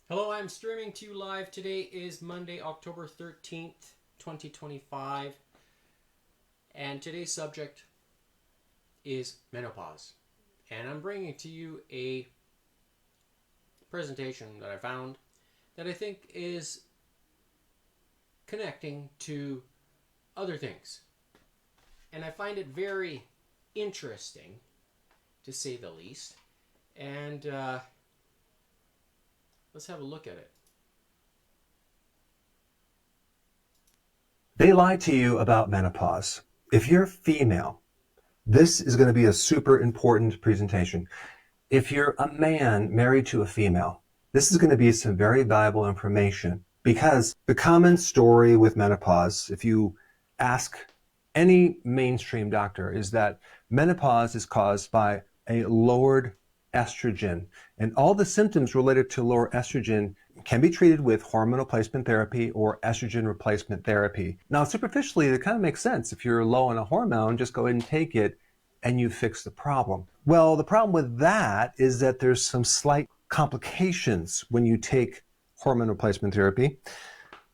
Hello, I'm streaming to you live. Today is Monday, October 13th, 2025, and today's subject is menopause. And I'm bringing to you a presentation that I found that I think is connecting to other things. And I find it very interesting, to say the least. And let's have a look at it. They lie to you about menopause. If you're female, this is going to be a super important presentation. If you're a man married to a female, this is going to be some very valuable information because the common story with menopause, if you ask any mainstream doctor, is that menopause is caused by a lowered estrogen. And all the symptoms related to lower estrogen can be treated with hormone replacement therapy or estrogen replacement therapy. Now, superficially, it kind of makes sense. If you're low on a hormone, just go ahead and take it and you fix the problem. Well, the problem with that is that there's some slight complications when you take hormone replacement therapy.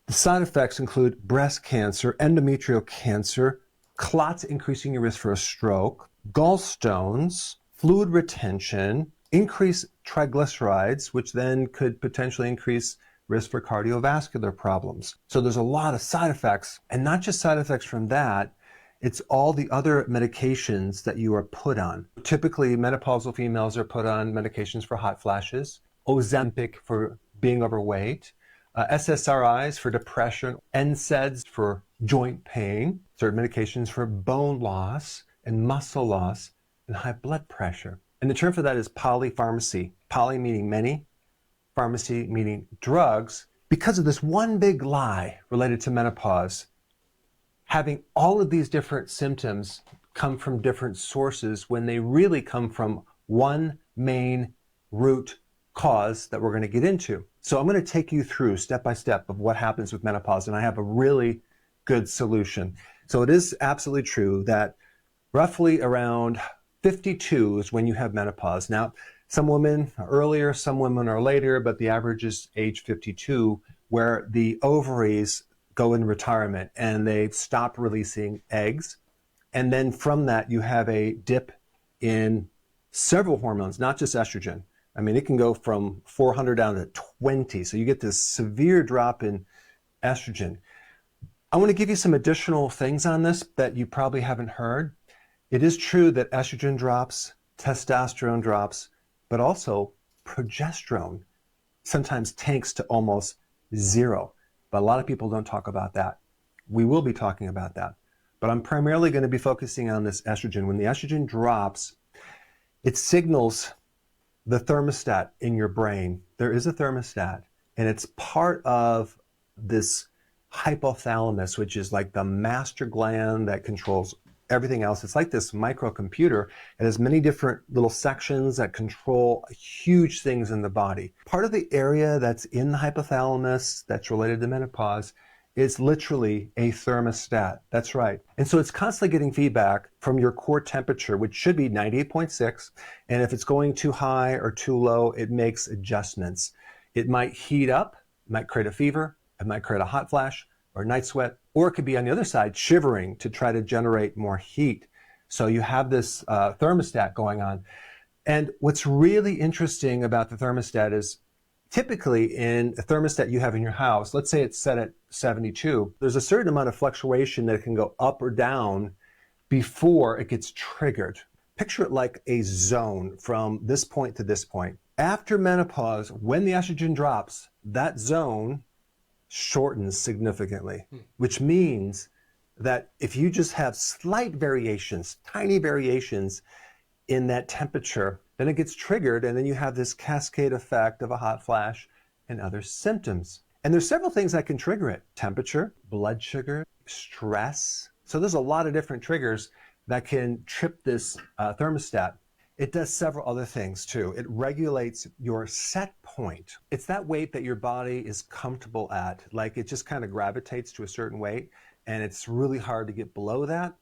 The side effects include breast cancer, endometrial cancer, clots increasing your risk for a stroke, gallstones, fluid retention, increased triglycerides, which then could potentially increase risk for cardiovascular problems. So there's a lot of side effects, and not just side effects from that, it's all the other medications that you are put on. Typically, menopausal females are put on medications for hot flashes, Ozempic for being overweight, SSRIs for depression, NSAIDs for joint pain, certain medications for bone loss and muscle loss, and high blood pressure. And the term for that is polypharmacy. Poly meaning many, pharmacy meaning drugs. Because of this one big lie related to menopause, having all of these different symptoms come from different sources when they really come from one main root cause that we're going to get into. So I'm going to take you through step by step of what happens with menopause, and I have a really good solution. So it is absolutely true that roughly around 52 is when you have menopause. Now, some women are earlier, some women are later, but the average is age 52, where the ovaries go in retirement and they stop releasing eggs. And then from that, you have a dip in several hormones, not just estrogen. I mean, it can go from 400 down to 20. So you get this severe drop in estrogen. I want to give you some additional things on this that you probably haven't heard. It is true that estrogen drops, testosterone drops, but also progesterone sometimes tanks to almost zero. But a lot of people don't talk about that. We will be talking about that. But I'm primarily going to be focusing on this estrogen. When the estrogen drops, it signals the thermostat in your brain. There is a thermostat, and it's part of this hypothalamus, which is like the master gland that controls everything else. It's like this microcomputer. It has many different little sections that control huge things in the body. Part of the area that's in the hypothalamus that's related to menopause is literally a thermostat. That's right. And so it's constantly getting feedback from your core temperature, which should be 98.6. And if it's going too high or too low, it makes adjustments. It might heat up, it might create a fever, it might create a hot flash or night sweat, or it could be on the other side, shivering to try to generate more heat. So you have this thermostat going on. And what's really interesting about the thermostat is typically in a thermostat you have in your house, let's say it's set at 72, there's a certain amount of fluctuation that can go up or down before it gets triggered. Picture it like a zone from this point to this point. After menopause, when the estrogen drops, that zone shortens significantly, which means that if you just have slight variations, tiny variations in that temperature, then it gets triggered, and then you have this cascade effect of a hot flash and other symptoms. And there's several things that can trigger it: temperature, blood sugar, stress. So there's a lot of different triggers that can trip this thermostat. It does several other things too. It regulates your set point. It's that weight that your body is comfortable at. Like it just kind of gravitates to a certain weight, and it's really hard to get below that.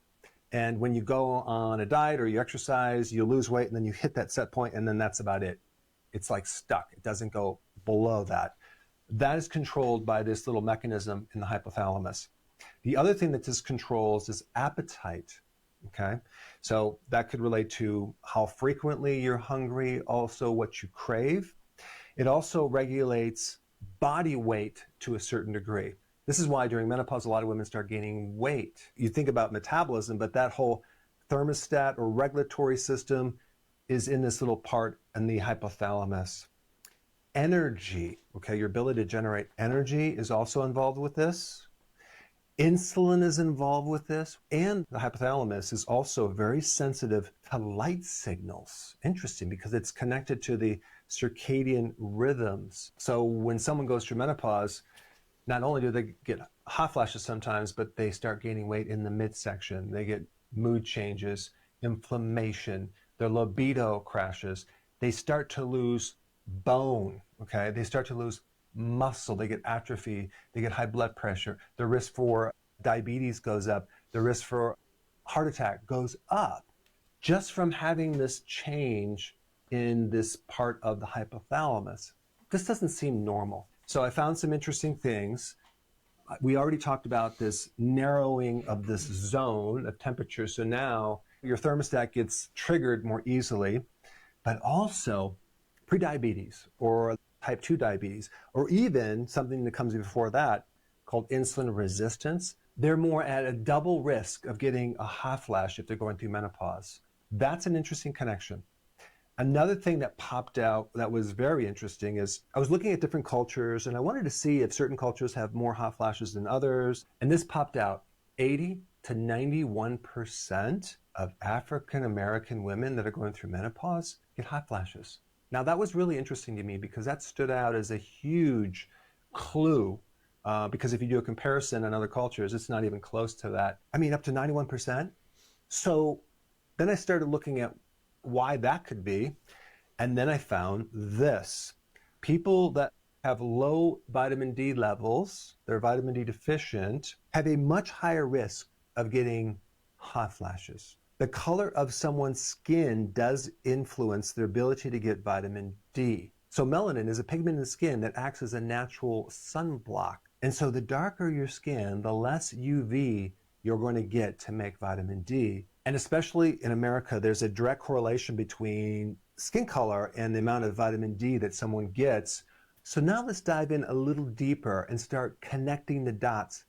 And when you go on a diet or you exercise, you lose weight and then you hit that set point and then that's about it. It's like stuck. It doesn't go below that. That is controlled by this little mechanism in the hypothalamus. The other thing that this controls is appetite. Okay, so that could relate to how frequently you're hungry, also what you crave. It also regulates body weight to a certain degree. This is why during menopause, a lot of women start gaining weight. You think about metabolism, but that whole thermostat or regulatory system is in this little part in the hypothalamus. Energy, okay, your ability to generate energy is also involved with this. Insulin is involved with this, and the hypothalamus is also very sensitive to light signals. Interesting, because it's connected to the circadian rhythms. So when someone goes through menopause, not only do they get hot flashes sometimes, but they start gaining weight in the midsection. They get mood changes, inflammation, their libido crashes. They start to lose bone, okay? They start to lose muscle, they get atrophy, they get high blood pressure, the risk for diabetes goes up, the risk for heart attack goes up just from having this change in this part of the hypothalamus. This doesn't seem normal. So I found some interesting things. We already talked about this narrowing of this zone of temperature. So now your thermostat gets triggered more easily, but also prediabetes or type 2 diabetes, or even something that comes before that called insulin resistance. They're more at a double risk of getting a hot flash if they're going through menopause. That's an interesting connection. Another thing that popped out that was very interesting is I was looking at different cultures and I wanted to see if certain cultures have more hot flashes than others. And this popped out. 80 to 91% of African American women that are going through menopause get hot flashes. Now that was really interesting to me because that stood out as a huge clue. Because if you do a comparison in other cultures, it's not even close to that. I mean, up to 91%. So then I started looking at why that could be. And then I found this. People that have low vitamin D levels, they're vitamin D deficient, have a much higher risk of getting hot flashes. The color of someone's skin does influence their ability to get vitamin D. So melanin is a pigment in the skin that acts as a natural sunblock. And so the darker your skin, the less UV you're going to get to make vitamin D. And especially in America, there's a direct correlation between skin color and the amount of vitamin D that someone gets. So now let's dive in a little deeper and start connecting the dots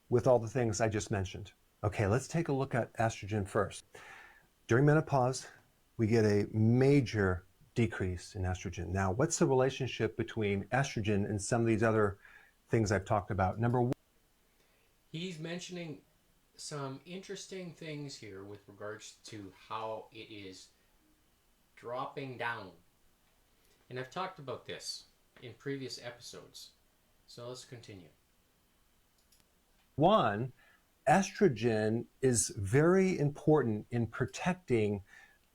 with all the things I just mentioned. Okay, let's take a look at estrogen first. During menopause, we get a major decrease in estrogen. Now, what's the relationship between estrogen and some of these other things I've talked about? Number one, he's mentioning some interesting things here with regards to how it is dropping down. And I've talked about this in previous episodes. So let's continue. one, estrogen is very important in protecting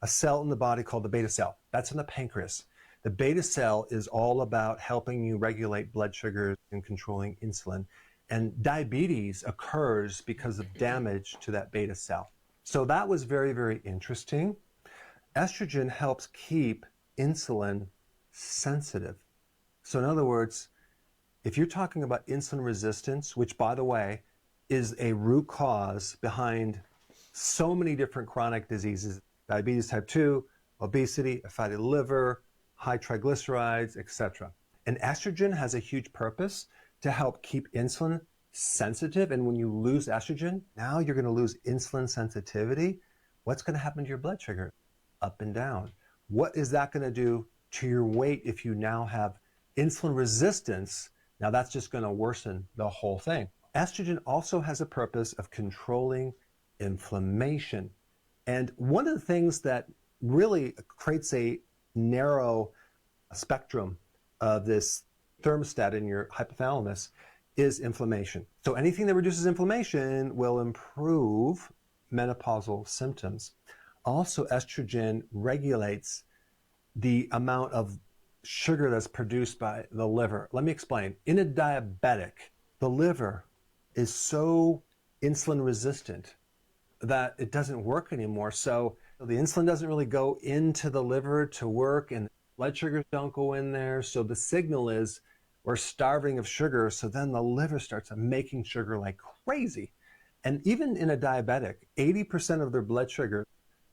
a cell in the body called the beta cell. That's in the pancreas. The beta cell is all about helping you regulate blood sugars and controlling insulin. And diabetes occurs because of damage to that beta cell. So that was very, very interesting. Estrogen helps keep insulin sensitive. So in other words, if you're talking about insulin resistance, which by the way, is a root cause behind so many different chronic diseases, diabetes type 2, obesity, a fatty liver, high triglycerides, etc. And estrogen has a huge purpose to help keep insulin sensitive. And when you lose estrogen, now you're going to lose insulin sensitivity. What's going to happen to your blood sugar? Up and down. What is that going to do to your weight if you now have insulin resistance? Now that's just going to worsen the whole thing. Estrogen also has a purpose of controlling inflammation. And one of the things that really creates a narrow spectrum of this thermostat in your hypothalamus is inflammation. So anything that reduces inflammation will improve menopausal symptoms. Also, estrogen regulates the amount of sugar that's produced by the liver. Let me explain. In a diabetic, the liver is so insulin resistant that it doesn't work anymore. So the insulin doesn't really go into the liver to work and blood sugars don't go in there. So the signal is or starving of sugar. So then the liver starts making sugar like crazy. And even in a diabetic, 80% of their blood sugar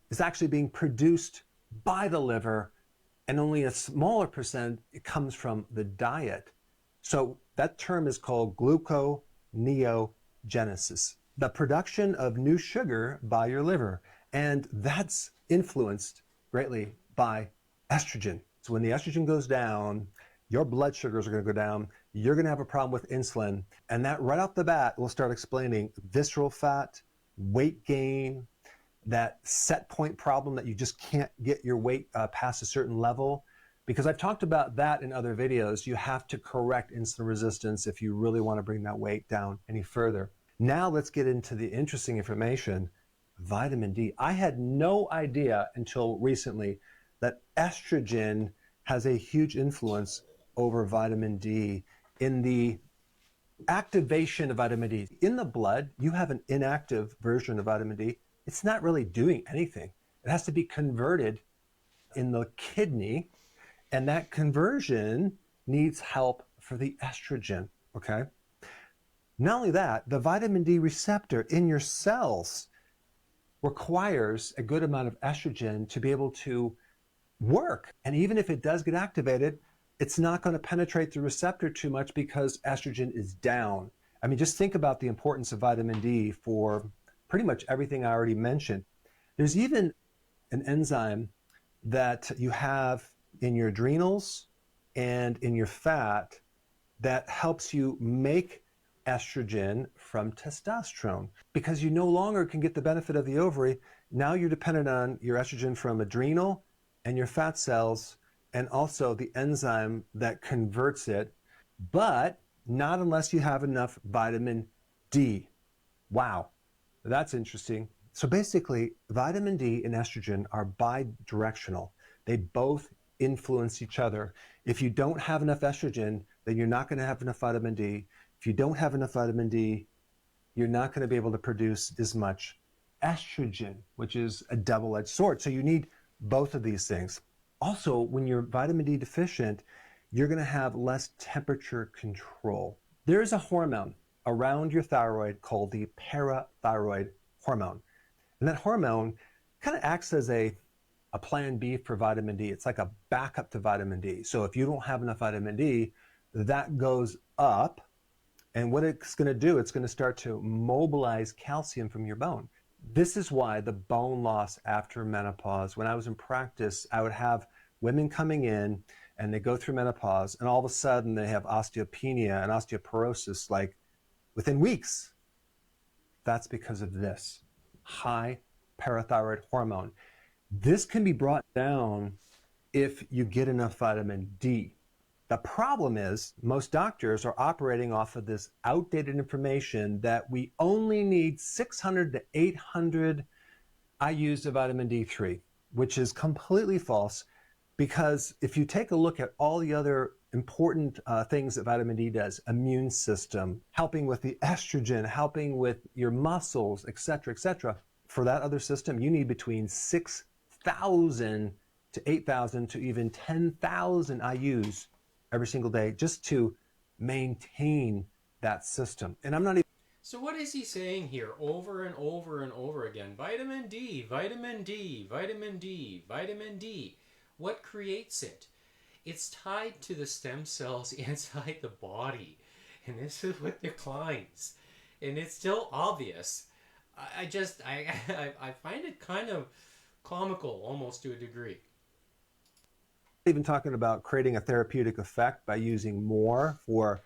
is actually being produced by the liver, and only a smaller percent comes from the diet. So that term is called gluconeogenesis, the production of new sugar by your liver. And that's influenced greatly by estrogen. So when the estrogen goes down, your blood sugars are going to go down. You're going to have a problem with insulin. And that right off the bat will start explaining visceral fat, weight gain, that set point problem that you just can't get your weight past a certain level. Because I've talked about that in other videos. You have to correct insulin resistance if you really want to bring that weight down any further. Now let's get into the interesting information. Vitamin D. I had no idea until recently that estrogen has a huge influence over vitamin D in the activation of vitamin D. In the blood, you have an inactive version of vitamin D. It's not really doing anything. It has to be converted in the kidney, and that conversion needs help for the estrogen, okay? Not only that, the vitamin D receptor in your cells requires a good amount of estrogen to be able to work. And even if it does get activated, it's not going to penetrate the receptor too much because estrogen is down. I mean, just think about the importance of vitamin D for pretty much everything I already mentioned. There's even an enzyme that you have in your adrenals and in your fat that helps you make estrogen from testosterone, because you no longer can get the benefit of the ovary. Now you're dependent on your estrogen from adrenal and your fat cells, and also the enzyme that converts it, but not unless you have enough vitamin D. Wow, that's interesting. So basically, vitamin D and estrogen are bidirectional. They both influence each other. If you don't have enough estrogen, then you're not going to have enough vitamin D. If you don't have enough vitamin D, you're not going to be able to produce as much estrogen, which is a double-edged sword. So you need both of these things. Also, when you're vitamin D deficient, you're going to have less temperature control. There is a hormone around your thyroid called the parathyroid hormone. And that hormone kind of acts as a plan B for vitamin D. It's like a backup to vitamin D. So if you don't have enough vitamin D, that goes up. And what it's going to do, it's going to start to mobilize calcium from your bone. This is why the bone loss after menopause, when I was in practice, I would have women coming in and they go through menopause and all of a sudden they have osteopenia and osteoporosis like within weeks. That's because of this high parathyroid hormone. This can be brought down if you get enough vitamin D. The problem is most doctors are operating off of this outdated information that we only need 600 to 800 IUs of vitamin D3, which is completely false, because if you take a look at all the other important things that vitamin D does, immune system, helping with the estrogen, helping with your muscles, etc., for that other system, you need between 6,000 to 8,000 to even 10,000 IUs every single day just to maintain that system. And I'm not even... So what is he saying here over and over and over again? Vitamin D, vitamin D, vitamin D, vitamin D. What creates it? It's tied to the stem cells inside the body. And this is what declines. And it's still obvious. I find it kind of comical almost to a degree. Even talking about creating a therapeutic effect by using more for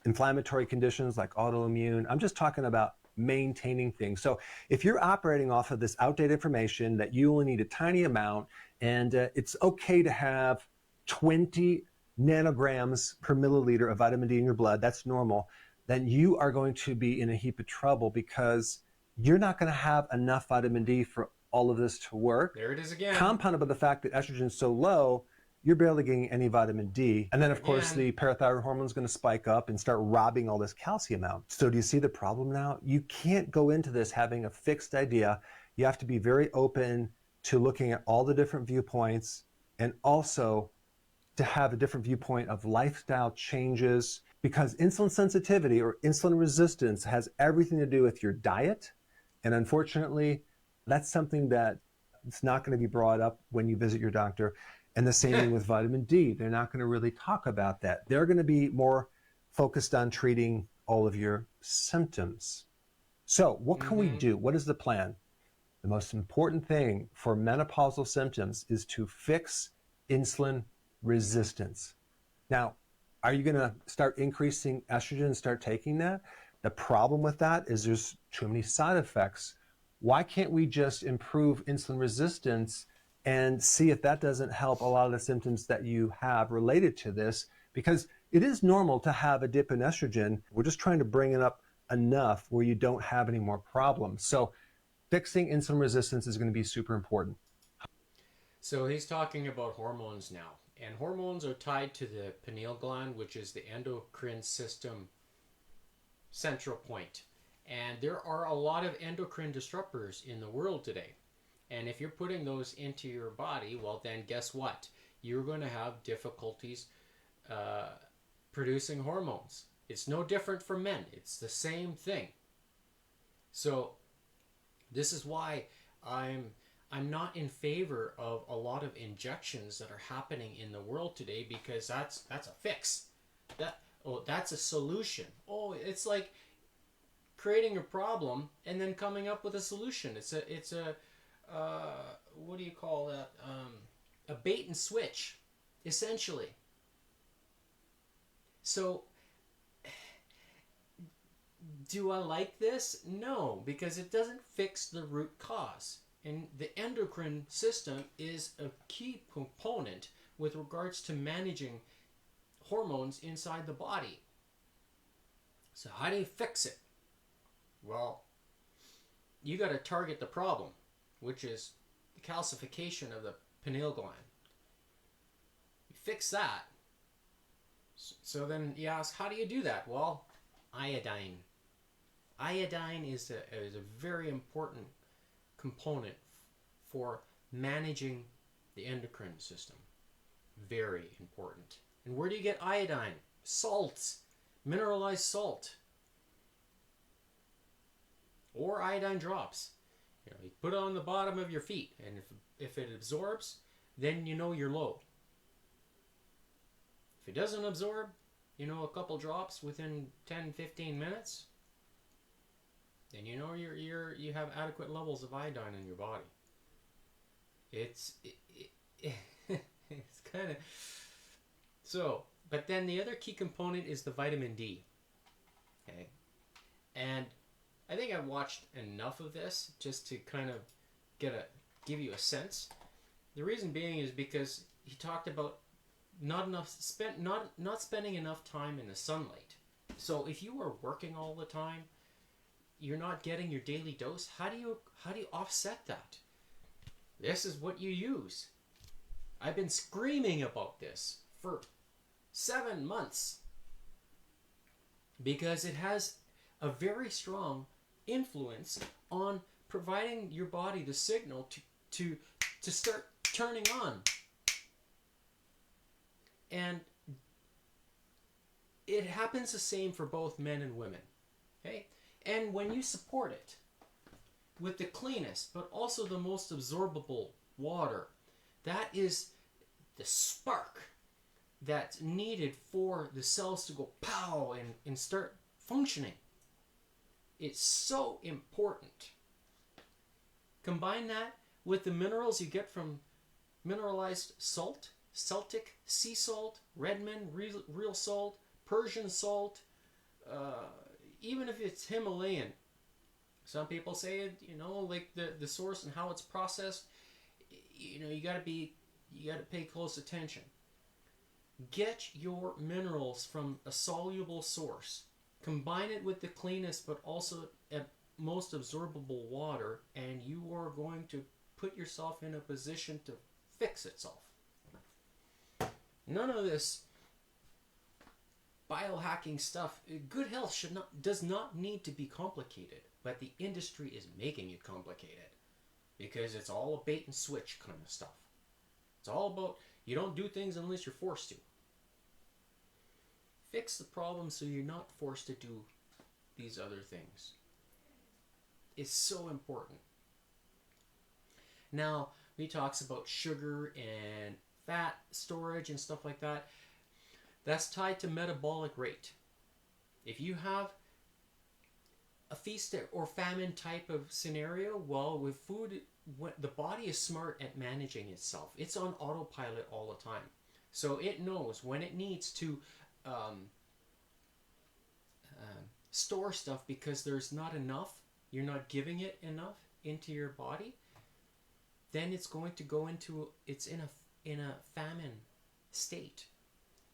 inflammatory conditions like autoimmune. I'm just talking about maintaining things. So if you're operating off of this outdated information that you only need a tiny amount, and it's okay to have 20 nanograms per milliliter of vitamin D in your blood, that's normal, then you are going to be in a heap of trouble because you're not going to have enough vitamin D for all of this to work. There it is again. Compounded by the fact that estrogen is so low, you're barely getting any vitamin D. And then, of course, the parathyroid hormone is going to spike up and start robbing all this calcium out. So do you see the problem now? You can't go into this having a fixed idea. You have to be very open to looking at all the different viewpoints and also to have a different viewpoint of lifestyle changes, because insulin sensitivity or insulin resistance has everything to do with your diet. And unfortunately, that's something that it's not going to be brought up when you visit your doctor. And the same thing with vitamin D. They're not going to really talk about that. They're going to be more focused on treating all of your symptoms. So what can we do? What is the plan? The most important thing for menopausal symptoms is to fix insulin resistance. Now, are you going to start increasing estrogen and start taking that? The problem with that is there's too many side effects. Why can't we just improve insulin resistance and see if that doesn't help a lot of the symptoms that you have related to this? Because it is normal to have a dip in estrogen. We're just trying to bring it up enough where you don't have any more problems. So fixing insulin resistance is going to be super important. So he's talking about hormones now. And hormones are tied to the pineal gland, which is the endocrine system central point. And there are a lot of endocrine disruptors in the world today. And if you're putting those into your body, well, then guess what? You're going to have difficulties producing hormones. It's no different for men. It's the same thing. So this is why I'm not in favor of a lot of injections that are happening in the world today, because that's a fix. That's a solution. It's like creating a problem and then coming up with a solution. It's a what do you call that? A bait and switch, essentially. So, do I like this? No, because it doesn't fix the root cause. And the endocrine system is a key component with regards to managing hormones inside the body. So how do you fix it? Well, you got to target the problem, which is the calcification of the pineal gland. You fix that. So then you ask, how do you do that? Well, iodine. Iodine is a very important component for managing the endocrine system. Very important. And where do you get iodine? Salts. Mineralized salt. Or iodine drops. You put it on the bottom of your feet, and if it absorbs, then you know you're low. If it doesn't absorb, a couple drops within 10-15 minutes, then you know you have adequate levels of iodine in your body. It's kind of so. But then the other key component is the vitamin D. Okay, and I think I've watched enough of this just to kind of give you a sense. The reason being is because he talked about not spending enough time in the sunlight. So if you are working all the time, you're not getting your daily dose. How do you offset that? This is what you use. I've been screaming about this for 7 months because it has a very strong influence on providing your body the signal to start turning on. And it happens the same for both men and women. Okay? And when you support it with the cleanest but also the most absorbable water, that is the spark that's needed for the cells to go pow and start functioning. It's so important. Combine that with the minerals you get from mineralized salt, Celtic sea salt, Redmond real salt, Persian salt, even if it's Himalayan. Some people say it, like the source and how it's processed. You got to pay close attention. Get your minerals from a soluble source. Combine it with the cleanest but also most absorbable water, and you are going to put yourself in a position to fix itself. None of this biohacking stuff. Good health does not need to be complicated, but the industry is making it complicated because it's all a bait and switch kind of stuff. It's all about, you don't do things unless you're forced to. Fix the problem so you're not forced to do these other things. It's so important. Now, he talks about sugar and fat storage and stuff like that. That's tied to metabolic rate. If you have a feast or famine type of scenario, well, with food, the body is smart at managing itself. It's on autopilot all the time. So it knows when it needs to store stuff because there's not enough, you're not giving it enough into your body, then it's going to go into, it's in a famine state.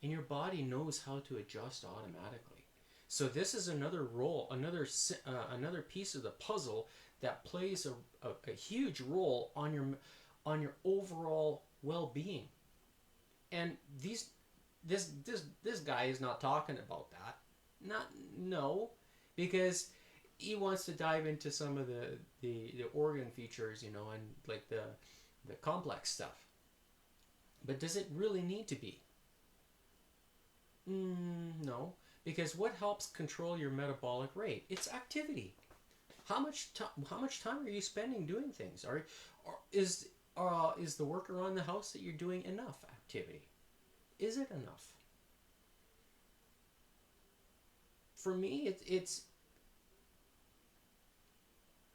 And your body knows how to adjust automatically. So this is another role, another piece of the puzzle that plays a huge role on your overall well-being. And this guy is not talking about that. No, because he wants to dive into some of the organ features, and like the complex stuff. But does it really need to be? No, because what helps control your metabolic rate? It's activity. How much time are you spending doing things? Or is the work around the house that you're doing enough activity? Is it enough? For me,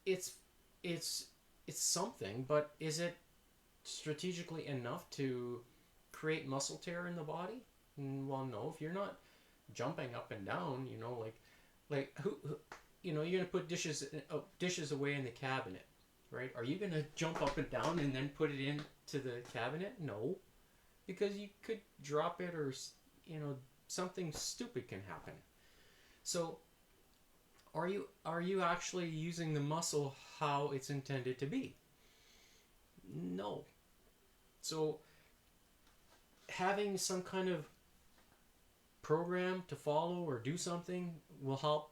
it's something, but is it strategically enough to create muscle tear in the body? Well, no. If you're not jumping up and down, like who you're gonna put dishes away in the cabinet, right? Are you gonna jump up and down and then put it into the cabinet? No, because you could drop it, or something stupid can happen. So are you actually using the muscle how it's intended to be? No. So having some kind of program to follow or do something will help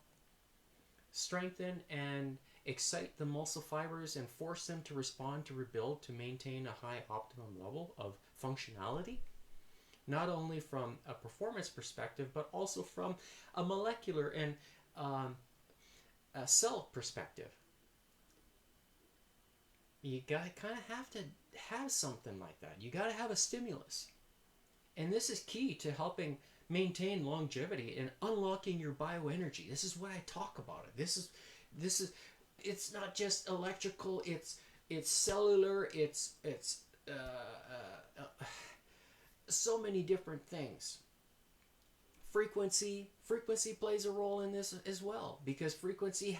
strengthen and excite the muscle fibers and force them to respond, to rebuild, to maintain a high optimum level of functionality, not only from a performance perspective but also from a molecular and a cell perspective. You gotta kind of have to have something like that. You gotta have a stimulus, and this is key to helping maintain longevity and unlocking your bioenergy. This is what I talk about it. This is it's not just electrical, it's cellular, it's so many different things. Frequency plays a role in this as well, because frequency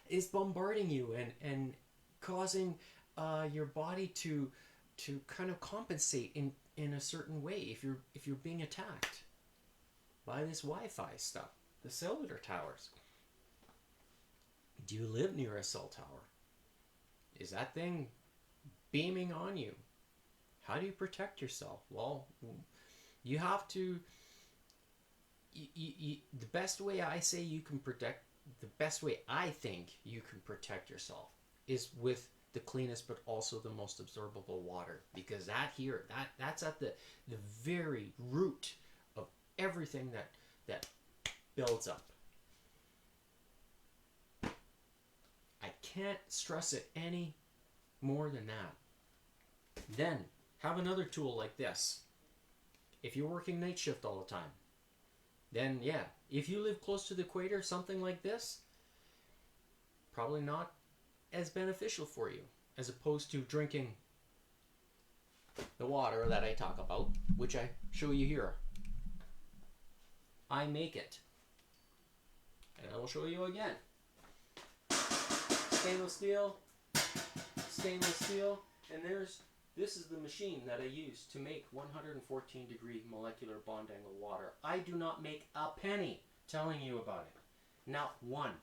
is bombarding you and causing your body to kind of compensate in a certain way if you're being attacked by this Wi-Fi stuff, the cellular towers. Do you live near a cell tower? Is that thing beaming on you? How do you protect yourself? Well, you have to. The best way I think you can protect yourself is with the cleanest but also the most absorbable water, because that's at the very root of everything that builds up. I can't stress it any more than that. Then have another tool like this. If you're working night shift all the time, then yeah, if you live close to the equator, something like this, probably not as beneficial for you as opposed to drinking the water that I talk about, which I show you here. I make it. And I will show you again. Stainless steel, and this is the machine that I use to make 114 degree molecular bond angle water. I do not make a penny telling you about it. Not one.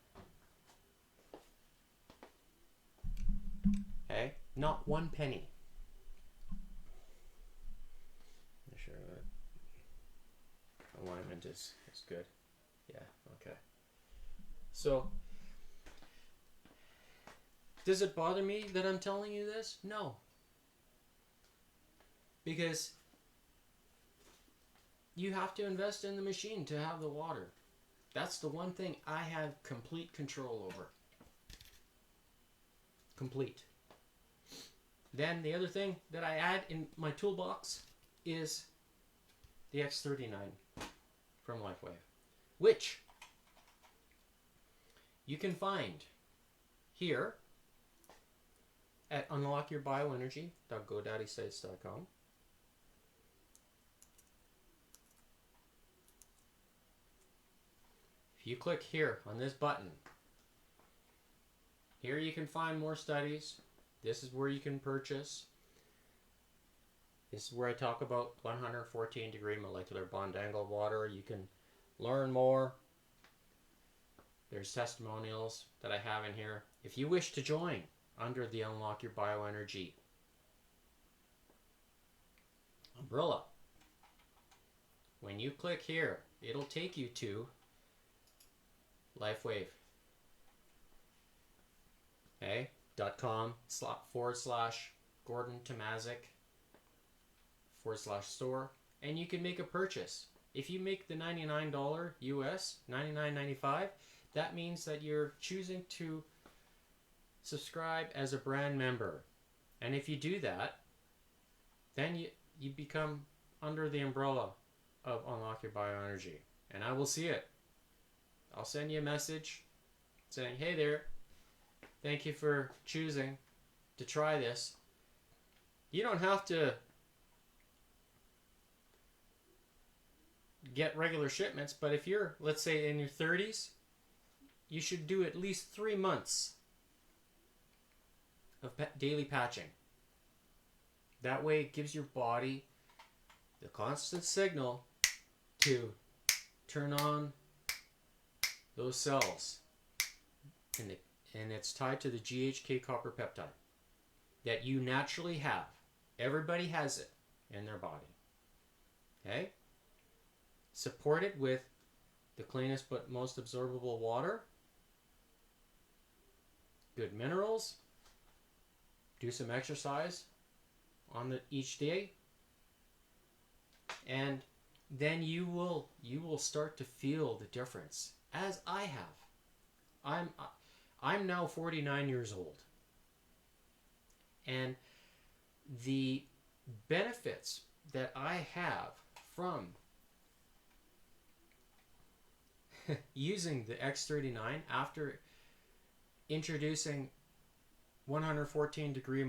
Okay? Not one penny. I'm sure that alignment is good. Yeah, okay. So, does it bother me that I'm telling you this? No. Because you have to invest in the machine to have the water. That's the one thing I have complete control over. Complete. Then the other thing that I add in my toolbox is the X39 from LifeWave, which you can find here at unlockyourbioenergy.godaddysites.com. If you click here on this button, here you can find more studies. This is where you can purchase. This is where I talk about 114 degree molecular bond angle water. You can learn more. There's testimonials that I have in here. If you wish to join under the Unlock Your Bioenergy umbrella, when you click here, it'll take you to LifeWave. Okay, .com/Gordon Tomazik /store, and you can make a purchase. If you make the $99 US, $99.95, that means that you're choosing to subscribe as a brand member. And if you do that, then you become under the umbrella of Unlock Your Bioenergy. And I will see it. I'll send you a message saying, hey there, thank you for choosing to try this. You don't have to get regular shipments, but if you're, let's say, in your 30s, you should do at least 3 months of daily patching. That way it gives your body the constant signal to turn on those cells. And it's tied to the GHK copper peptide that you naturally have. Everybody has it in their body. Okay? Support it with the cleanest but most absorbable water, good minerals, do some exercise on each day, and then you will start to feel the difference, as I have. I'm now 49 years old, and the benefits that I have from using the X39 after introducing 114 degree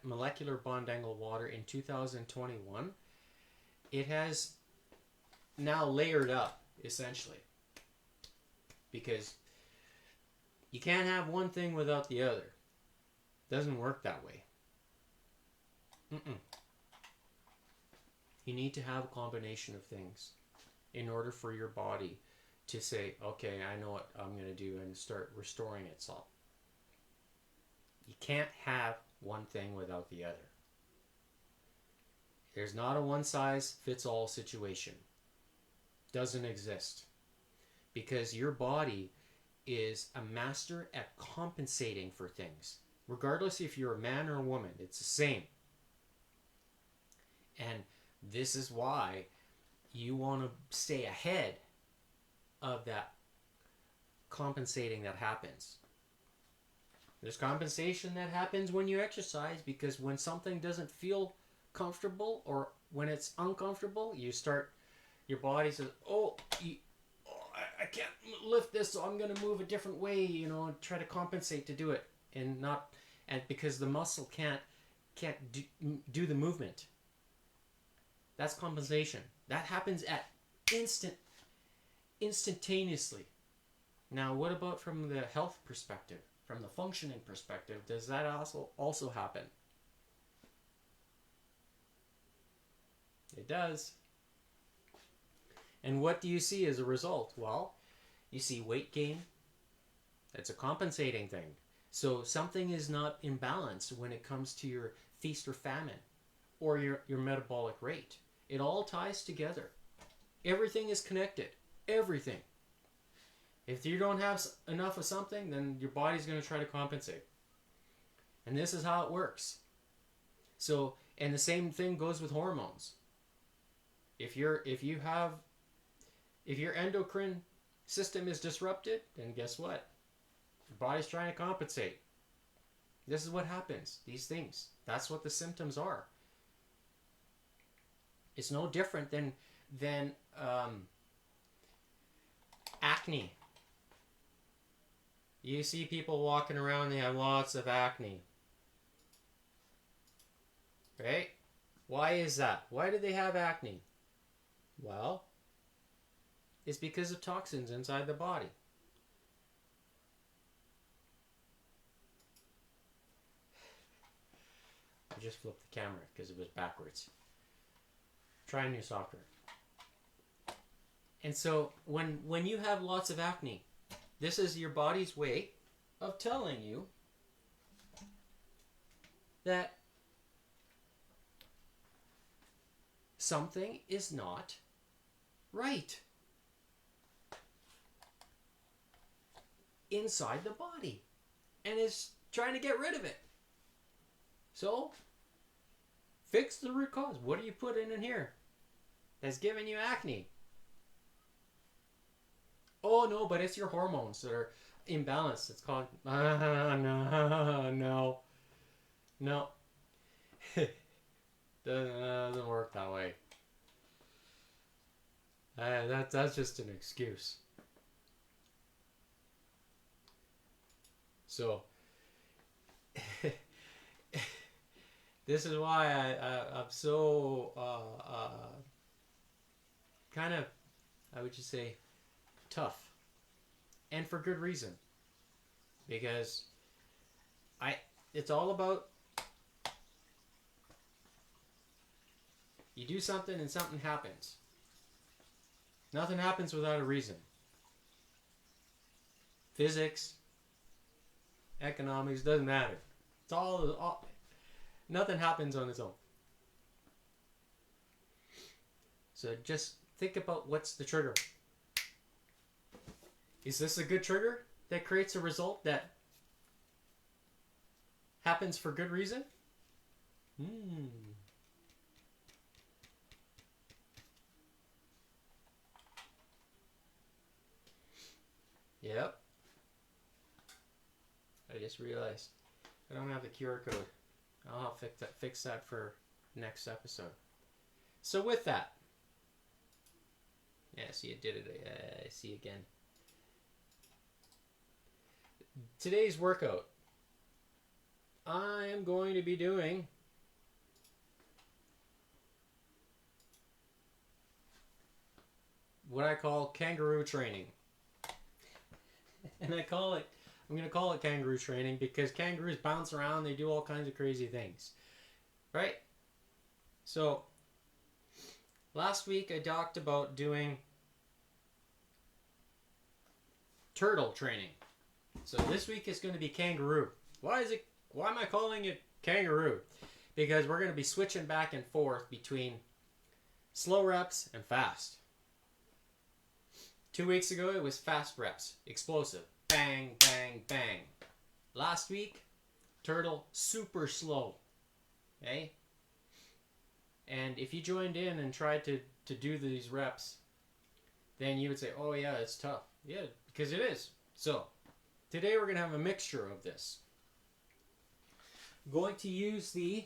molecular bond angle water in 2021, it has now layered up, essentially, because you can't have one thing without the other. It doesn't work that way. You need to have a combination of things in order for your body to say, okay, I know what I'm going to do, and start restoring itself. You can't have one thing without the other. There's not a one-size-fits-all situation. Doesn't exist. Because your body is a master at compensating for things. Regardless if you're a man or a woman, it's the same. And this is why you want to stay ahead of that compensating that happens. There's compensation that happens when you exercise, because when something doesn't feel comfortable or when it's uncomfortable, your body says, I can't lift this, so I'm going to move a different way, and try to compensate to do it, and because the muscle can't do the movement. That's compensation. That happens at instantaneously. Now, what about from the health perspective, from the functioning perspective? Does that also happen? It does. And what do you see as a result? Well, you see weight gain. That's a compensating thing. So something is not in balance when it comes to your feast or famine or your metabolic rate. It all ties together. Everything is connected. Everything. If you don't have enough of something, then your body's going to try to compensate. And this is how it works. So And the same thing goes with hormones. If your endocrine system is disrupted, then guess what? Your body's trying to compensate. This is what happens. These things. That's what the symptoms are. It's no different than acne. You see people walking around, they have lots of acne. Right? Why is that? Why do they have acne? Well, it's because of toxins inside the body. I just flipped the camera because it was backwards. Try new software. And so when you have lots of acne, this is your body's way of telling you that something is not right inside the body, and it's trying to get rid of it. So fix the root cause. What are you putting in here that's giving you acne? Oh no, but it's your hormones that are imbalanced. It's called no. Doesn't work that way. That's just an excuse. So this is why I'm so kind of, I would just say, tough, and for good reason, because it's all about, you do something and something happens. Nothing happens without a reason. Physics, economics, doesn't matter. It's all nothing happens on its own. So just think about, what's the trigger? Is this a good trigger that creates a result that happens for good reason? Yep. I just realized I don't have the QR code. I'll fix that for next episode. So with that, yeah, see, it did it. I see again. Today's workout, I am going to be doing what I call kangaroo training. And I'm going to call it kangaroo training because kangaroos bounce around, they do all kinds of crazy things. Right? So, last week I talked about doing turtle training. So this week is going to be kangaroo. Why am I calling it kangaroo? Because we're going to be switching back and forth between slow reps and fast. 2 weeks ago it was fast reps, explosive, bang, bang, bang. Last week, turtle, super slow. Okay? And if you joined in and tried to do these reps, then you would say, oh yeah, it's tough. Yeah, because it is. So, today we're going to have a mixture of this. I'm going to use the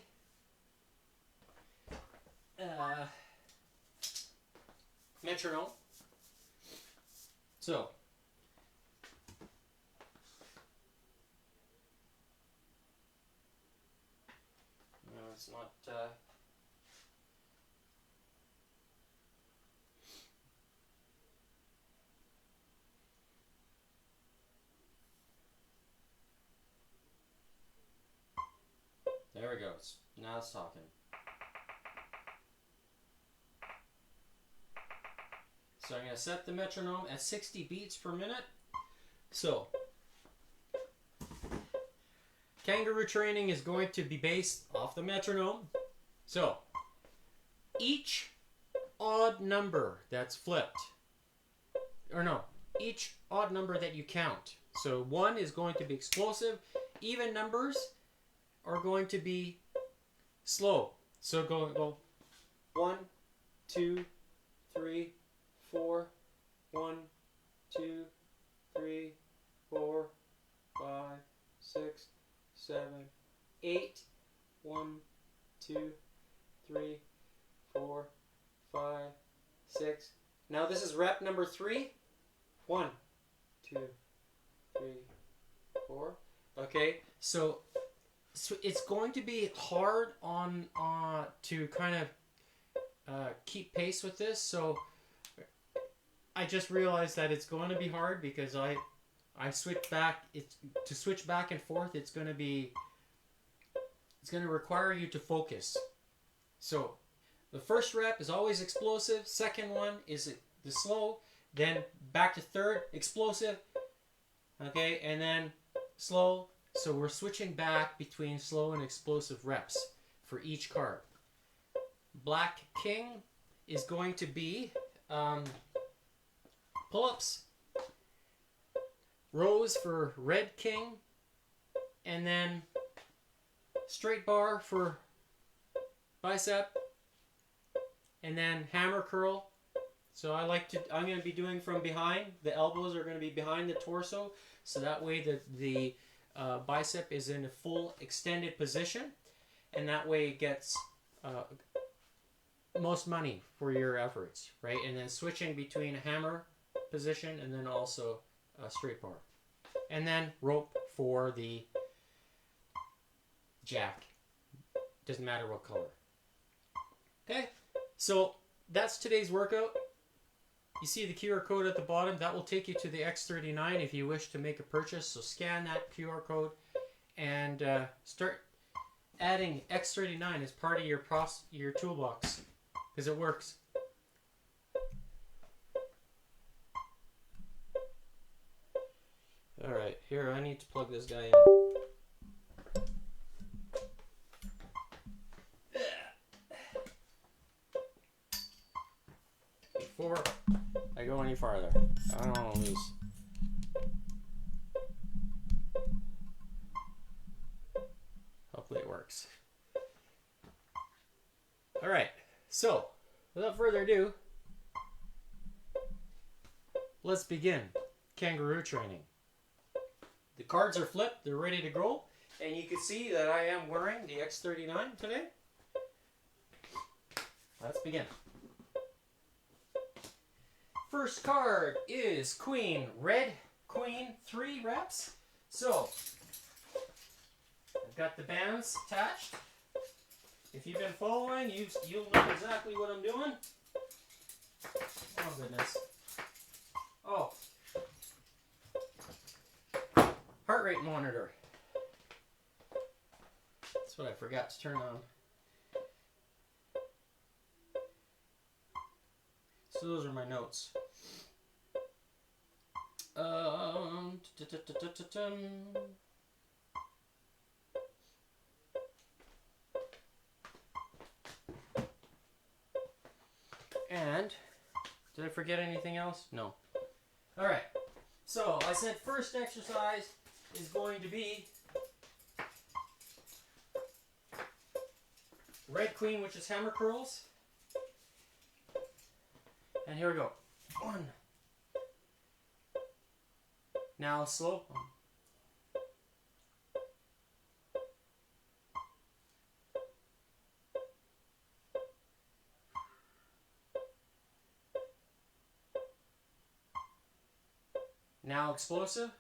metronome. So, no, it's not. There we go. Now it's talking. So I'm going to set the metronome at 60 beats per minute. So, kangaroo training is going to be based off the metronome. So, each odd number that's flipped, each odd number that you count. So 1 is going to be explosive. Even numbers are going to be slow. So go 1, 2, 3, 4, 1, 2, 3, 4, 5, 6, 7, 8, 1, 2, 3, 4, 5, 6. Now this is rep number 3. 1, 2, 3, 4. Okay, so it's going to be hard on to kind of keep pace with this. So I just realized that it's going to be hard because I switch back. To switch back and forth. It's going to require you to focus. So the first rep is always explosive. Second one is the slow. Then back to third, explosive. Okay, and then slow. So we're switching back between slow and explosive reps for each card. Black King is going to be pull-ups. Rose for Red King. And then straight bar for bicep. And then hammer curl. So I'm going to be doing from behind. The elbows are going to be behind the torso. So that way the bicep is in a full extended position. And that way it gets most money for your efforts, right? And then switching between a hammer position and then also a straight bar. And then rope for the jack. Doesn't matter what color. Okay, so that's today's workout. You see the QR code at the bottom. That will take you to the X39 if you wish to make a purchase. So scan that QR code and start adding X39 as part of your toolbox because it works. All right, here I need to plug this guy in. Before I go any farther, I don't want to lose. Hopefully it works. All right, so without further ado, let's begin kangaroo training. The cards are flipped, they're ready to go, and you can see that I am wearing the X39 today. Let's begin. First card is Queen. Red Queen, 3 reps. So, I've got the bands attached. If you've been following, you'll know exactly what I'm doing. Oh, goodness. Oh. Heart rate monitor. That's what I forgot to turn on. So those are my notes. And did I forget anything else? No. All right. So I said first exercise is going to be Red Queen, which is hammer curls. And here we go. 1. Now slow. Now explosive.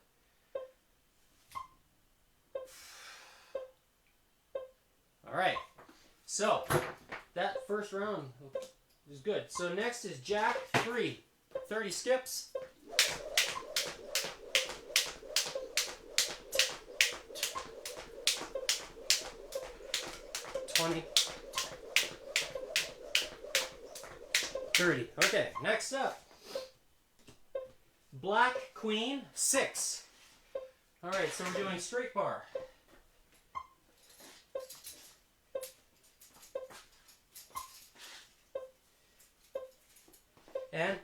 All right. So that first round is good. So next is Jack 3. 30 skips. 20. 30. Okay, next up. Black Queen 6. Alright, so we're doing straight bar. And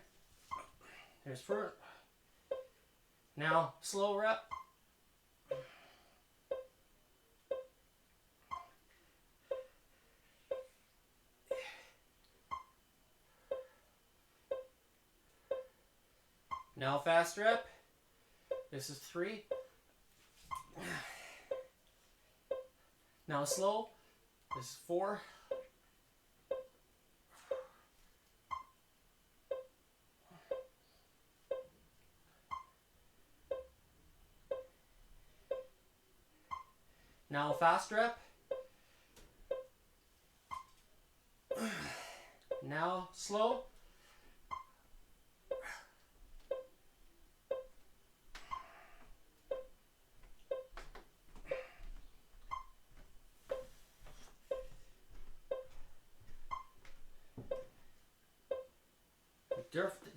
there's for now slow rep. Now fast rep. This is 3. Now slow. This is 4. Now fast rep. Now slow.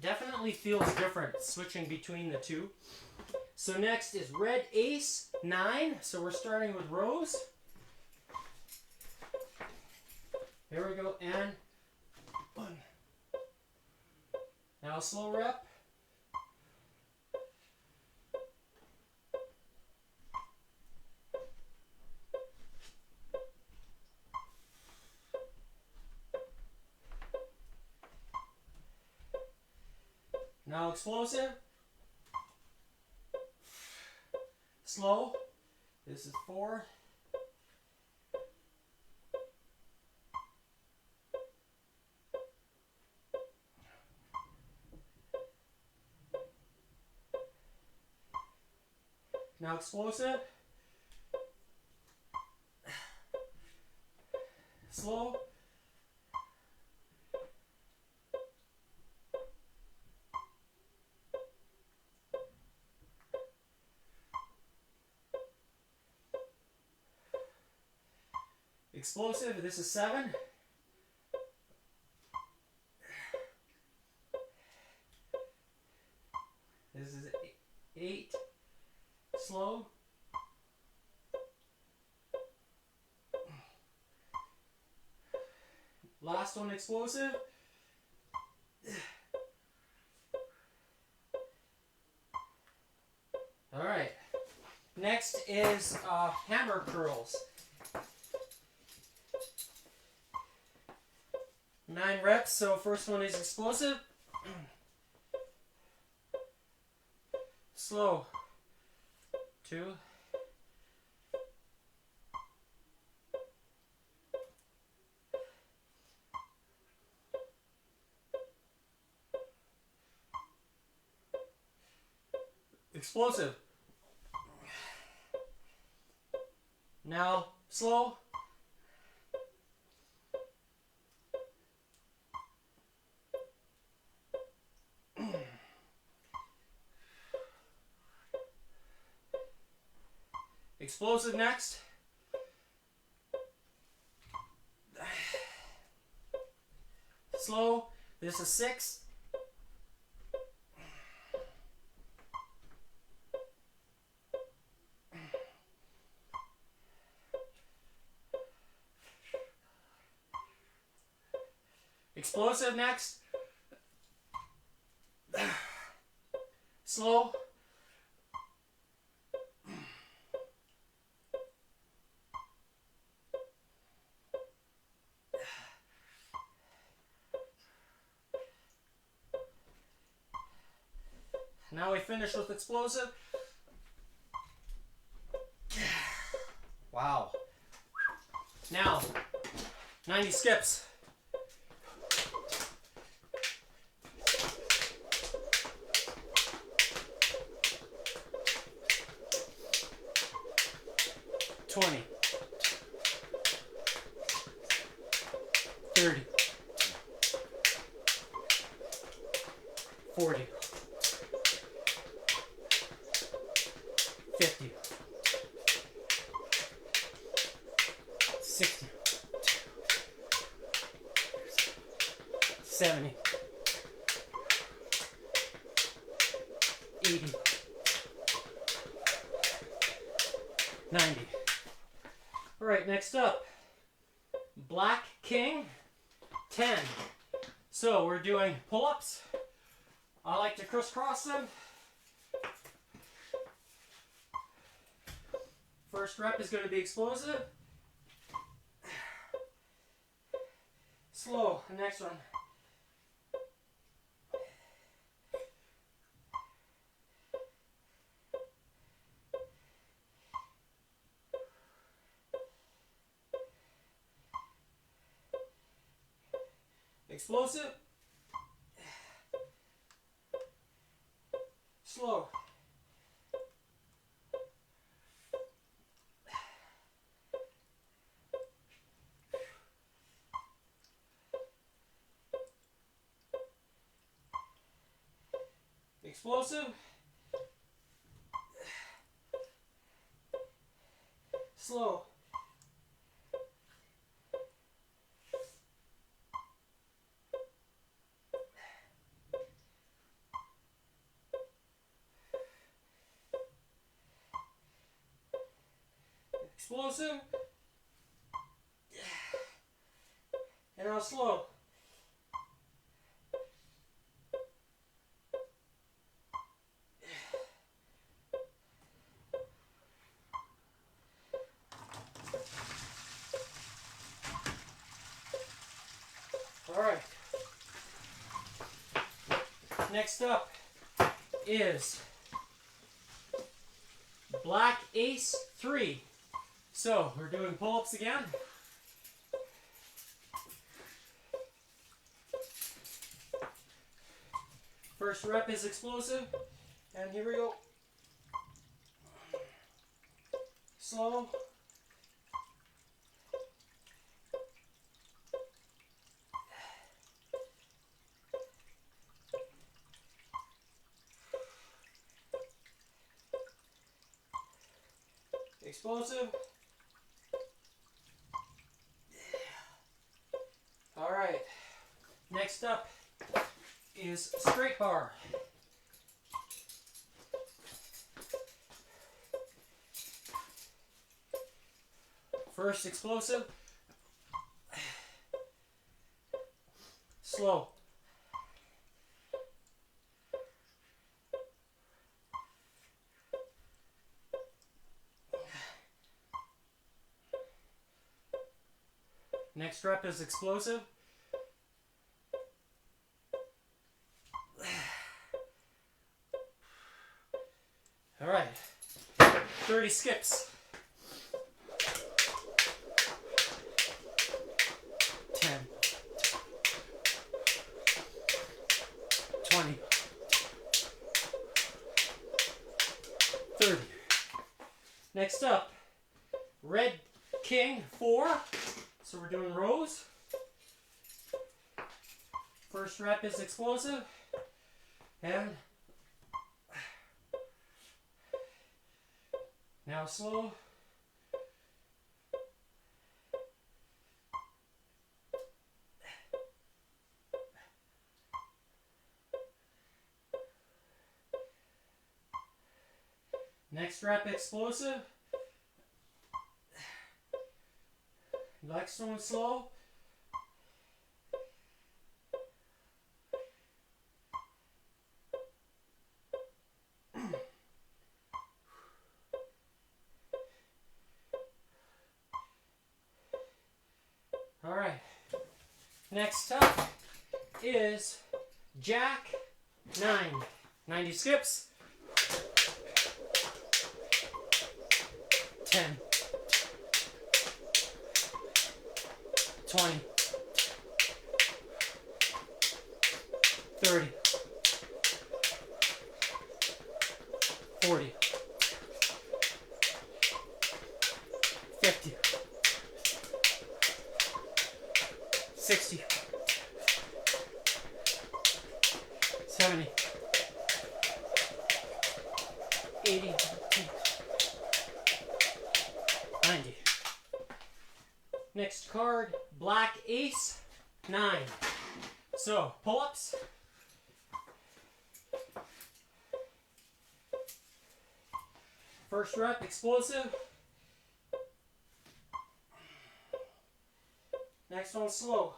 Definitely feels different switching between the two. So next is red ace 9. So we're starting with rows. Here we go, and 1. Now slow rep. Now explosive. Slow. This is 4. Now explosive. Slow. Explosive, this is 7. This is 8. Slow. Last one, explosive. All right. Next is hammer curls. 9 reps, so first one is explosive. Slow. 2. Explosive. Now slow. Explosive next. Slow. This is 6. Explosive next. Slow. Now we finish with explosive. Wow. Now, 90 skips. $20, $30, $40, $50, $60, $70, $80, $90. All right, next up, Black King 10. So we're doing pull-ups. I like to crisscross them. First rep is going to be explosive. Slow, the next one. Explosive. Slow. Explosive. Slow. Explosive. And now slow. All right. Next up is Black Ace 3. So we're doing pull-ups again. First rep is explosive, and here we go. Slow. Explosive. All right. Next up is straight bar. First explosive. Slow. Next rep is explosive. All right. 30 skips. 10. 20. 30. Next up, Red King 4. So we're doing rows. First rep is explosive. And now slow. Next rep explosive. Next one slow. All right. Next up is Jack 9. 90 skips. 10. 20. 30. 40. 50. 60. 70. 80. 90. Next card, Black Ace 9. So, pull-ups. First rep, explosive. Next one, slow.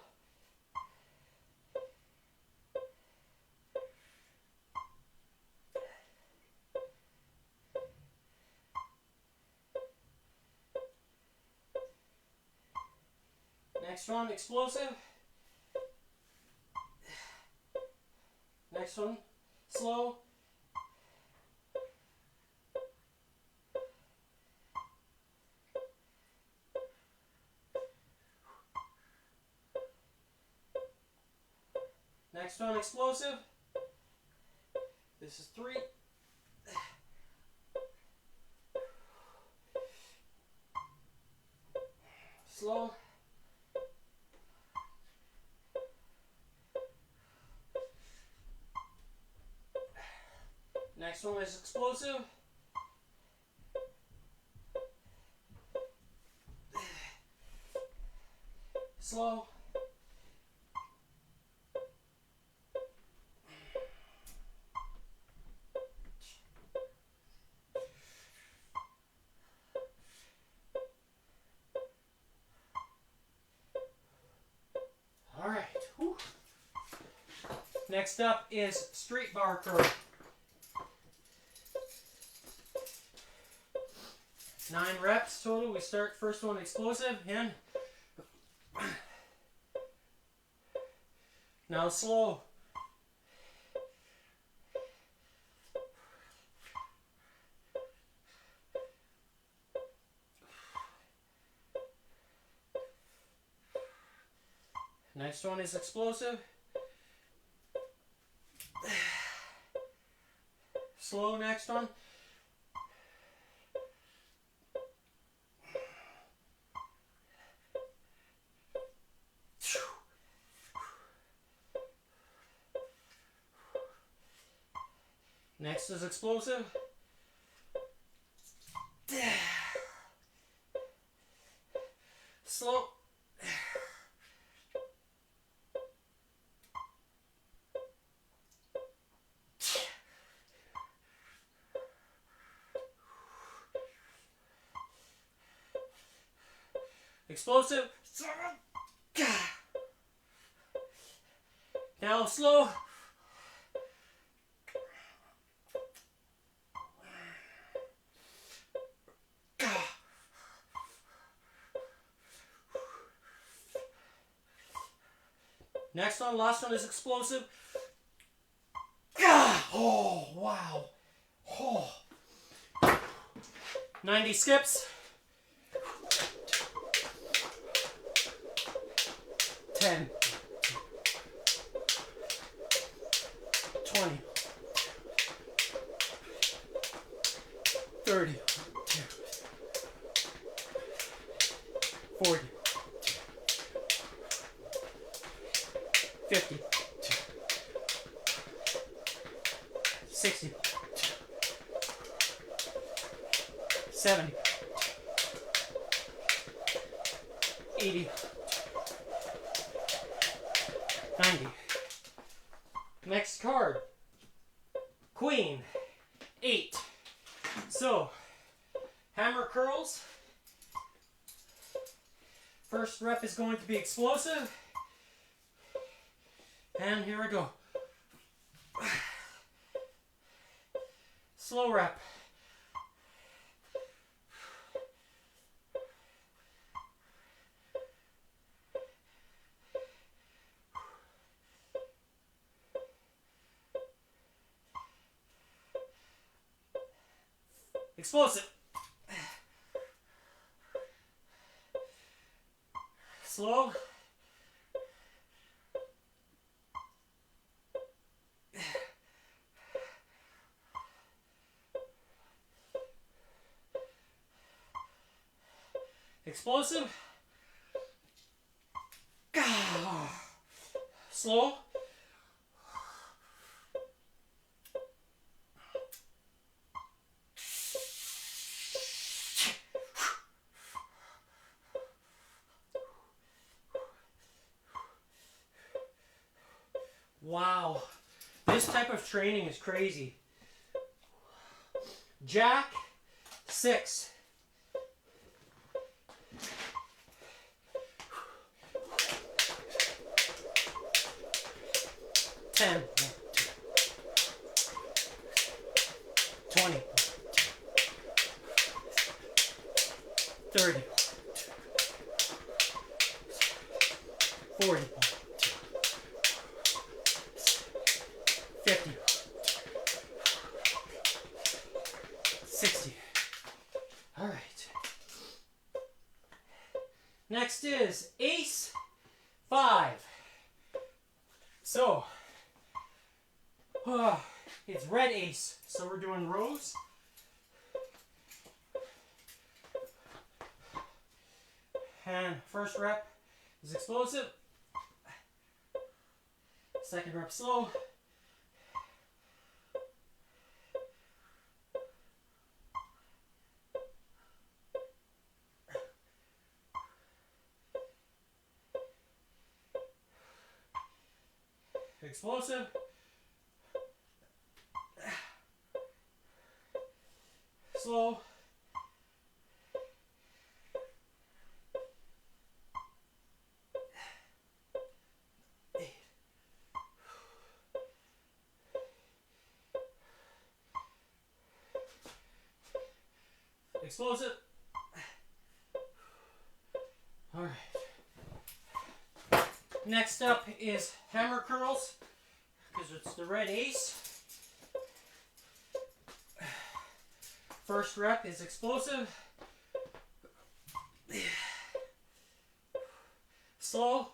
Next one, explosive. Next one, slow. Next one, explosive. This is 3. Slow. Next one is explosive. Slow. All right. Whew. Next up is straight bar curl. 9 reps total. We start first one explosive in. Now slow. Next one is explosive. Slow next one. Next is explosive. Slow. Explosive. Now slow. Next one, last one is explosive. Oh, wow. Oh. 90 skips. 10. 20. 30. 40. 50. 60. 70. 80. 90. Next card. Queen. 8. So, hammer curls. First rep is going to be explosive. And here I go. Slow rep. Explosive. Slow. Explosive. Slow. Wow, this type of training is crazy. Jack, 6. Ten. 20. 30. 40. 50. 60. All right. Next is Ace 5. So, It's red ace, so we're doing rows. And first rep is explosive. Second rep slow. Explosive. Slow. Explosive. All right. Next up is hammer curls, because it's the red ace. First rep is explosive. Slow.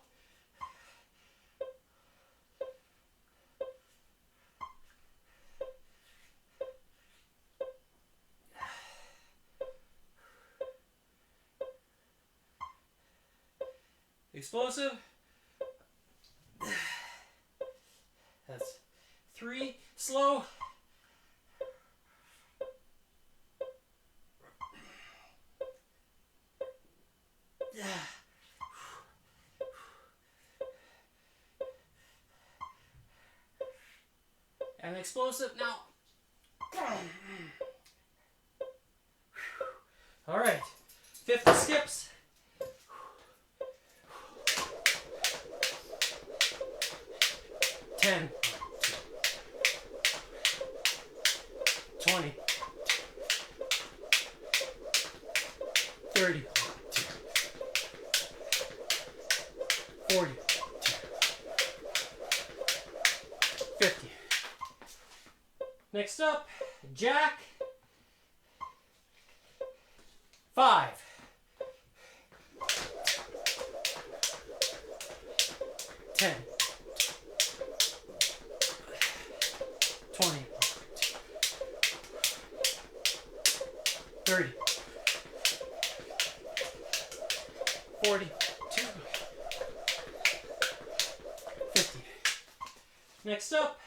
Explosive. That's 3. Slow. And explosive now. All right. 50 skips. 10, 20, 30, 40, 50. Next up, jack. 5, 10, 20, 30, 40, 50. Next up,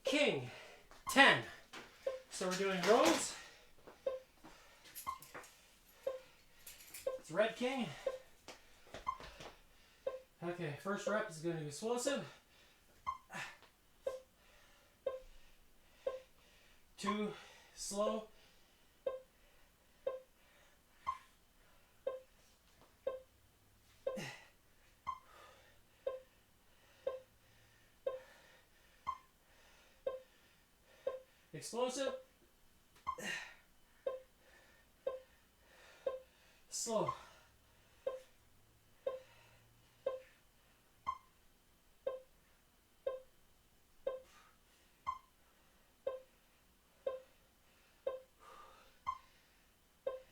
king. 10. So we're doing rows. It's red king. Okay, first rep is going to be explosive. 2, slow. Explosive. Slow.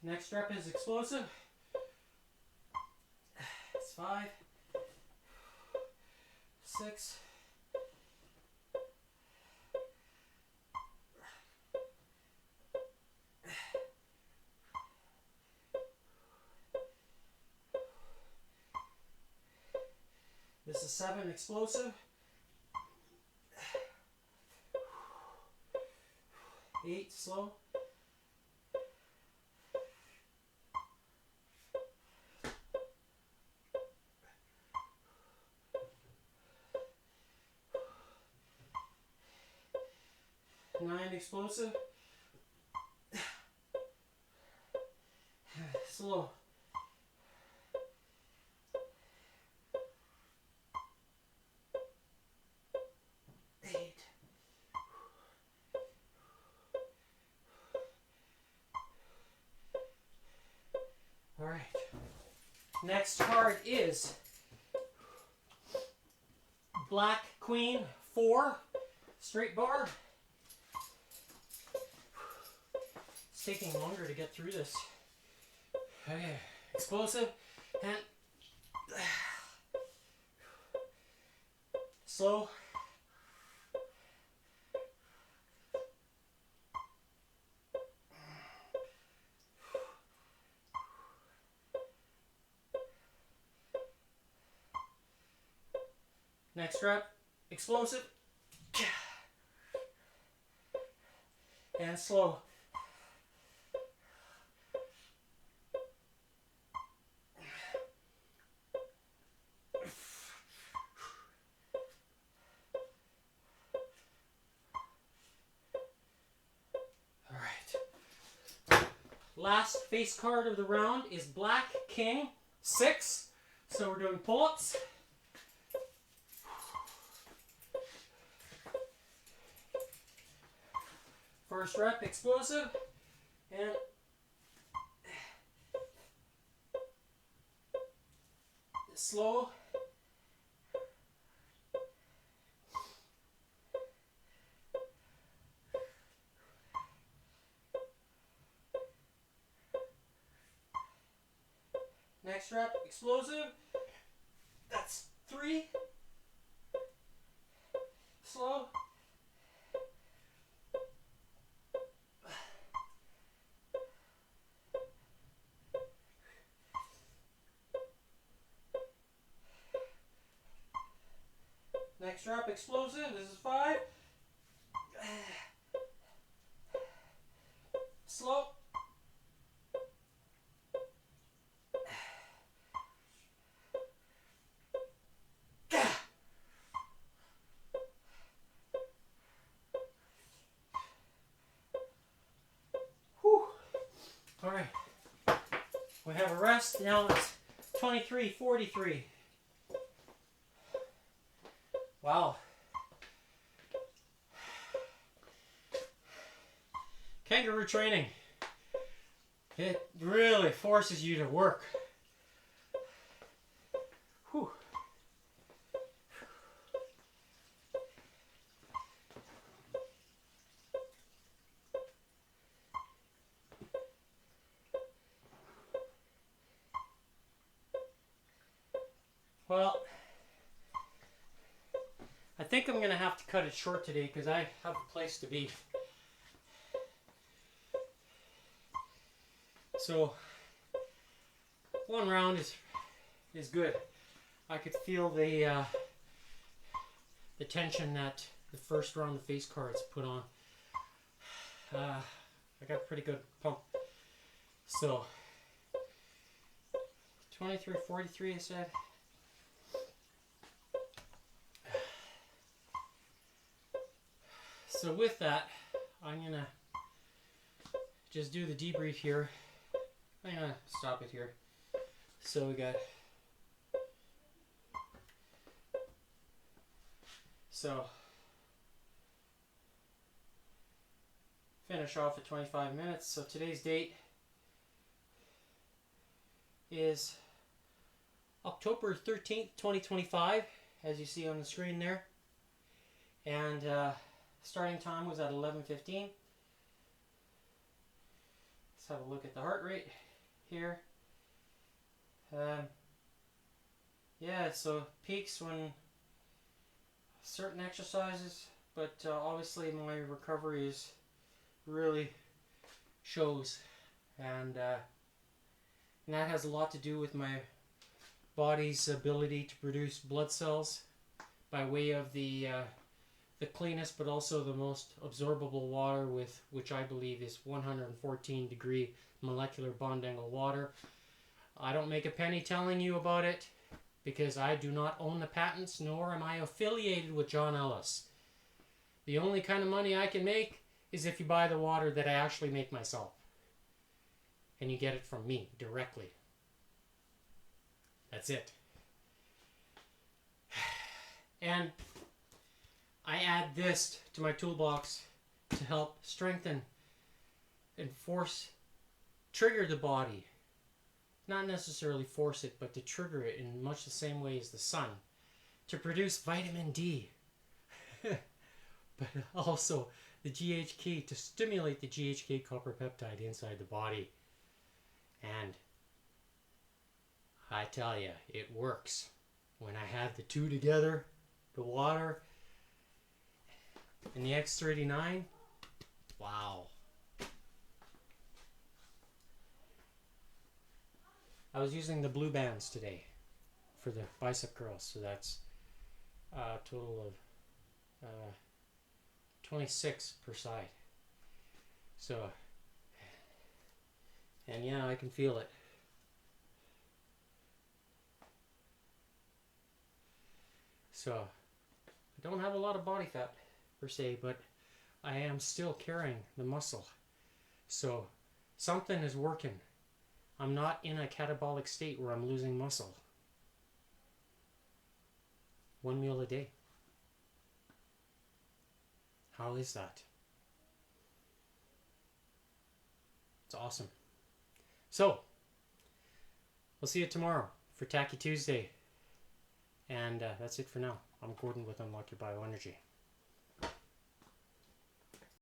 Next rep is explosive. It's 5, 6, 7, explosive. 8, slow. 9, explosive. Slow. 8. All right. Next card is Black Queen 4, straight bar. It's taking longer to get through this. Okay, explosive and slow. Next rep, explosive. And slow. All right. Last face card of the round is Black King 6. So we're doing pull-ups. First rep, explosive, and slow. Next rep, explosive. That's 3. Slow. Next rep, explosive. This is 5. Slow. Whew. All right. We have a rest. Now it's 23:43. Wow. Kangaroo training. It really forces you to work. Whew. Well, I think I'm going to have to cut it short today because I have a place to be. So, one round is good. I could feel the tension that the first round of face cards put on. I got a pretty good pump. So, 23:43 I said. So with that, I'm going to just do the debrief here. I'm going to stop it here. So we got... So, finish off at 25 minutes. So today's date is October 13th, 2025, as you see on the screen there. And starting time was at 11:15. Let's have a look at the heart rate here. Yeah, so peaks when certain exercises, but obviously my recovery is really shows, and that has a lot to do with my body's ability to produce blood cells by way of the cleanest but also the most absorbable water, with which I believe is 114 degree molecular bond angle water. I don't make a penny telling you about it because I do not own the patents, nor am I affiliated with John Ellis. The only kind of money I can make is if you buy the water that I actually make myself, and you get it from me directly. That's it. And I add this to my toolbox to help strengthen and trigger the body. Not necessarily force it, but to trigger it in much the same way as the sun. To produce vitamin D. But also the GHK, to stimulate the GHK copper peptide inside the body. And I tell you, it works. When I have the two together, the water and the X39, wow. I was using the blue bands today for the bicep curls, so that's A total of 26 per side. So, and yeah, I can feel it. So, I don't have a lot of body fat per se, but I am still carrying the muscle. So, something is working. I'm not in a catabolic state where I'm losing muscle. 1 meal a day. How is that? It's awesome. So, we'll see you tomorrow for Tacky Tuesday. And that's it for now. I'm Gordon with Unlock Your Bioenergy.